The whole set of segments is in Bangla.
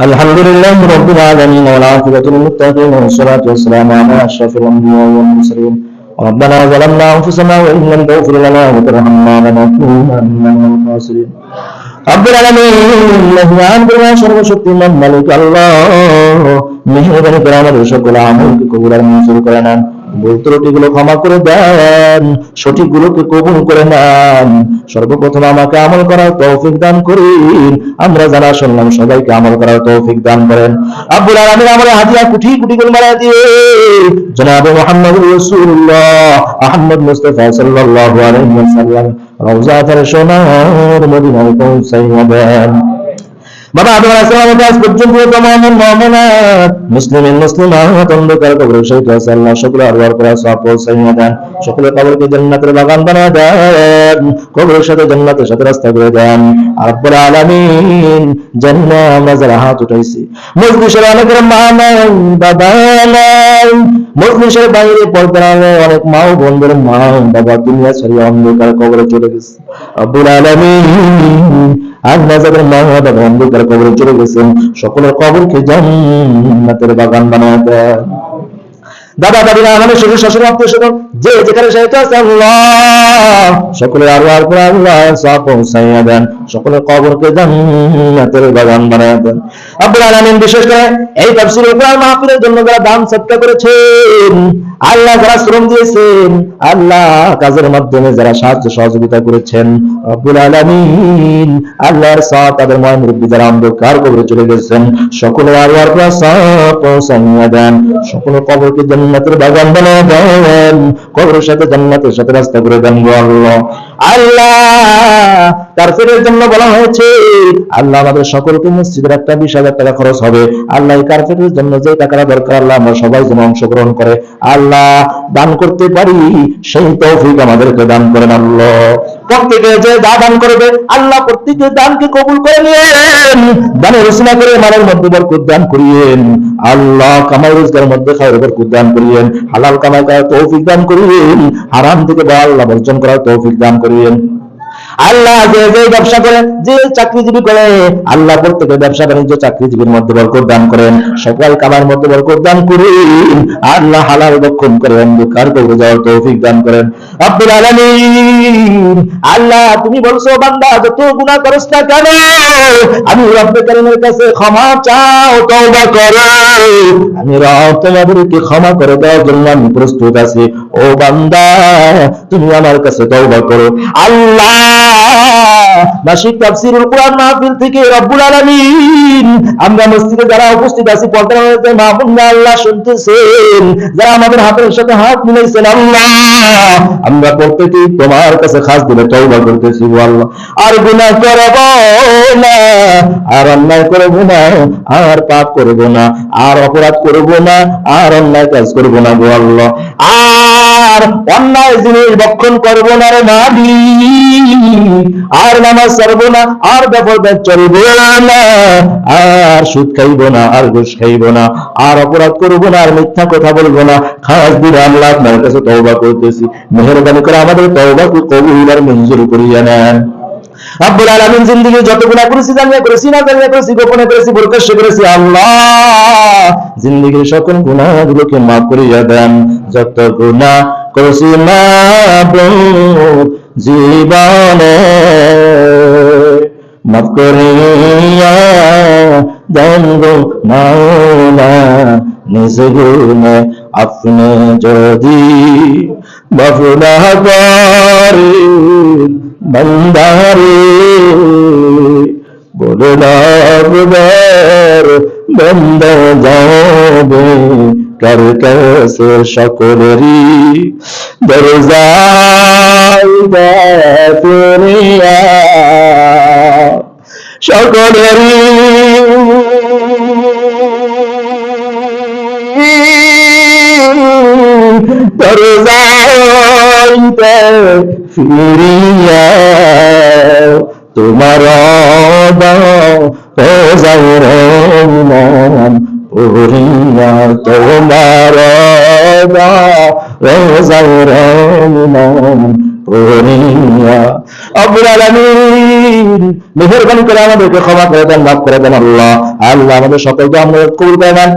الحمد لله رب العالمين والعاقبة للمتقين والصلاة والسلام على أشرف الأنبياء والمرسلين. ربنا ظلمنا أنفسنا وإن لم تغفر لنا وترحمنا لنكونن من الخاسرين. رب العالمين মহিয়ান পরিমাণ সর্বশক্তিমান মালিক আল্লাহ মেহেরবানি করে আমাদের সকল আমলকে কবুল আর মঞ্জুর করে নেন। ভুল ত্রুটিগুলো ক্ষমা করে দেন, সঠিকগুলোকে কবুল করে নেন। সর্বপ্রথম আমাকে আমল করার তৌফিক দান করেন। আমরা যারা শুনলাম সবাইকে আমল করার তৌফিক দান করেন। রব্বুল আলামিন আমাদের হাদিয়া কোটি কোটি গুণ বাড়ায় দিয়ে জনাবে মুহাম্মদুর রাসূলুল্লাহ আহমদ মুস্তাফা সাল্লাল্লাহু আলাইহি ওয়াসাল্লাম রওজাতুল সোনার মদিনায় পৌঁছাইবেন। বাবা আদম আলাইহিস সালাম আজ পর্যন্ত তমাম মুমিনাত মুসলিমিন মুসলিমাত অন্ধকার কবরের সাথে আল্লাহ সকল আরওয়ার করা সওয়াব পৌঁছাইয়া দেন। সকলের কবরকে জান্নাতের বাগান বানায় দেন, কবরের সাথে জান্নাতের সাথে রাস্তা করে দেন। রব্বুল আলামিন জান্নাত আমরা যারা হাত উঠাইছি মজলিসের অনেকের মা নাই বাবা নাই, মজলিসের বাইরে পর্দার অনেক মা ও বোনদের মা বাবা দুনিয়া ছাড়িয়ে অন্ধকার কবরে চলে গেছে। রব্বুল আলামিন আল্লাহ যাদের মা বাবা অন্ধকার কবরে চলে গেছেন সকলের কবরকে জান্নাতের বাগান বানায় দেন। দাদা দাদিরা আমাদের শ্বশুর শাশুড়ি আত্মীয় স্বজন যে যেখানে সাহিত্য আছে আল্লাহ সকলের আরওয়াহ করে আল্লাহ সওয়াব পৌঁছাইয়া দেন, সকলের কবরকে জান্নাতের বাগান বানায় দেন। রব্বুল আলামিন বিশেষ করে এই তাফসীরুল কোরআন মাহফিলের জন্য যারা দান সদকা করেছেন, আল্লাহ যারা শ্রম দিয়েছেন, আল্লাহ কাজের মাধ্যমে যারা সাহায্য সহযোগিতা করেছেন, রব্বুল আলামিন আল্লাহর সওয়াব তাদের ময় মুরব্বি যারা অন্ধকার কবরে চলে গেছেন সকলের আরওয়াহ করে সওয়াব পৌঁছাইয়া দেন, সকলের কবরকে জান্নাতের বাগান বানায় দেন, কবরের সাথে জান্নাতের সাথে রাস্তা করে দেন গো আল্লাহ। আল্লাহ কারফেটের জন্য বলা হয়েছে আল্লাহ আমাদের সকলকে মসজিদের একটা 20,000 টাকা খরচ হবে। আল্লাহ এই কারফেটের জন্য যে টাকাটা দরকার আল্লাহ আমরা সবাই যেন অংশগ্রহণ করে আল্লাহ দান করতে পারি সেই তৌফিক আমাদেরকে দান করেন আল্লাহ। প্রত্যেকে যে দান করবে আল্লাহ প্রত্যেকের দানকে কবুল করে নিয়েন, দানের রসিলা করে মালের মধ্যে বরকত দান করিয়েন আল্লাহ, কামাই রোজগারের মধ্যে খায়ের বরকত দান করিয়েন, হালাল কামাই করার তৌফিক দান করিয়েন, হারাম থেকে আল্লাহ বর্জন করার তৌফিক দান করিয়েন আল্লাহ। যে যে ব্যবসা করে যে চাকরিজীবী করে আল্লাহ প্রত্যেকের ব্যবসা বাণিজ্য চাকরিজীবীর মধ্যে বরকত দান করেন, সকল কামার মধ্যে বরকত দান করেন আল্লাহ, হালাল ভক্ষণ করে অন্ধকার কবরে যাওয়ার তৌফিক দান করেন রব্বুল আলামিন। আল্লাহ তুমি বলছো বান্দা যত গুনাহ করিস না কেন আমি রব্বুল কারীমের কাছে ক্ষমা চাও তওবা করো, আমি রব তোমাদেরকে ক্ষমা করে দেওয়ার জন্য আমি প্রস্তুত আছি। ও বান্দা তুমি আমার কাছে তওবা করো। আল্লাহ মাসিক তাফসীরুল কোরআন মাহফিল থেকে রব্বুল আলামিন আমরা মসজিদে যারা উপস্থিত আছি পর্দার মধ্যে মা বোনরা আল্লাহ শুনতেছেন, যারা আমাদের হাতের সাথে হাত মিলাইছেন আল্লাহ আমরা প্রত্যেকেই তোমার কাছে খাস দিলে তওবা করতেছি গো আল্লাহ। আর গুনাহ করব না, আর অন্যায় করব না, আর পাপ করব না, আর অপরাধ করব না, আর অন্যায় কাজ করব না গো আল্লাহ। আর অন্যায় জিনিস ভক্ষণ করব না রে মালিক, আর নামাজ ছাড়বো না, আর বেপরদা চলবো না, আর সুদ খাইবো না, আর ঘুষ খাইবো না, আর অপরাধ করবো না, আর মিথ্যা কথা বলবো না। খাস দিনে আল্লাহ আপনার কাছে তওবা করতেছি, মেহেরবানি করে আমাদের তওবাকে কবুল আর মঞ্জুর করিয়া নেন রব্বুল আলামিন। জিন্দেগি যত গুনাহ করেছি জানিয়ে করেছি না জানিয়ে করেছি, গোপনে করেছি প্রকাশ্যে করেছি আল্লাহ জিন্দেগির সকল গুনাহগুলোকে মাফ করিয়া দেন। যত গুনাহ করেছি না জীবনে মাফ করিয়া দেন গো মাওলা, নিজ গুণে আপনি যদি মাফ না করেন বান্দারে বলে না বান্দা যাবে কার কাছে সকলেরই দরজায় দুনিয়া সকলেরই দরজায় ফিরিয়া তোমার রহমান পড়িয়া তোমার রহমান রব্বুল আলামিন মেহেরবানি করে আমাদেরকে ক্ষমা করে দেন, মাফ করে দেন আল্লাহ। আল্লাহ আমাদের সকলকে আমরা কবুল করে নেন।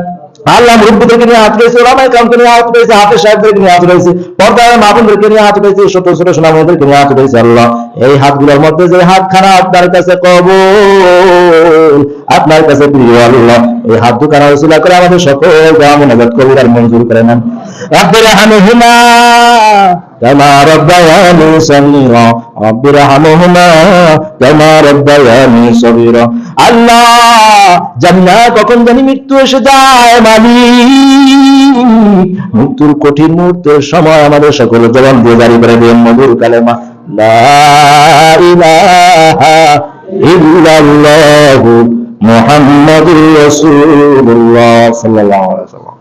আল্লাহ মুরব্বীদেরকে নিয়ে হাত রয়েছে, ওলামায়ে কেরামকে নিয়ে হাত রয়েছে, হাফেজ সাহেবদেরকে নিয়ে হাত রয়েছে, পর্দার মা-বোনদেরকে নিয়ে হাত রয়েছে, ছোট ছোট সোনামণিদেরকে নিয়ে হাত রয়েছে আল্লাহ। এই হাতগুলোর মধ্যে যে হাতখানা আপনার কাছে কবুল, আপনার কাছে প্রিয় আল্লাহ, এই হাত দুখানা ওসিলা করে আমাদের সকল দোয়া মুনাজাত কবুল আর মঞ্জুর করে নেন। রব্বির হামহুমা কামা রব্বায়ানি সগীরা, রব্বির হামহুমা কামা রব্বায়ানি সগীরা। আল্লাহ জানি না কখন জানি মৃত্যু এসে যায় মালিক, মৃত্যুর কঠিন মুহূর্তের সময় আমাদের সকল জবান দিয়ে জারি করে দিন মধুর কালেমা লা ইলাহা ইল্লাল্লাহু মুহাম্মাদুর রাসূলুল্লাহ সাল্লাল্লাহু আলাইহি ওয়াসাল্লাম।